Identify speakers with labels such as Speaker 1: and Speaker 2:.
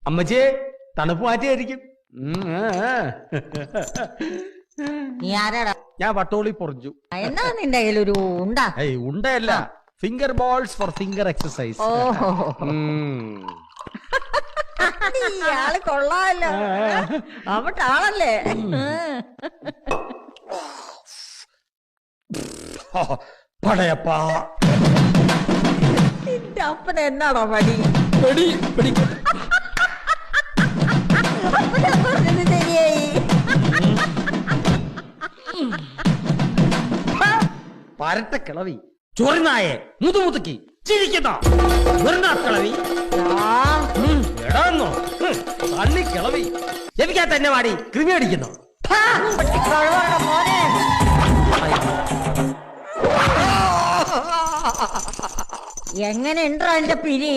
Speaker 1: അമ്മച്ചേ തണുപ്പ് മാറ്റിയായിരിക്കും.
Speaker 2: നീ ആരാടാ?
Speaker 1: ഞാൻ വട്ടോളി പൊറിഞ്ഞു.
Speaker 2: എന്നാ നിന്റെ കയ്യിലൊരു ഉണ്ടാ?
Speaker 1: ഉണ്ടല്ല, finger balls four finger exercise.
Speaker 2: ഓഹോ, ഇയാള് കൊള്ളാമല്ലോ. അവട്ടാളല്ലേ?
Speaker 1: പടയപ്പാ,
Speaker 2: നിന്റെ അപ്പന എന്നാണോ പടി? അപ്പനെ പറഞ്ഞത് ശരിയായി.
Speaker 1: പരട്ട കിളവി, ചൊറിനായെ മുതുമുതുക്കി ചിരിക്കുന്ന കിളവി. എടാന്നോ തള്ളി കിളവി, എനിക്കാ തന്നെ വാടി കൃമി അടിക്കുന്നു.
Speaker 2: മോനെ, എങ്ങനെ ഉണ്ടോ എന്റെ പിരി?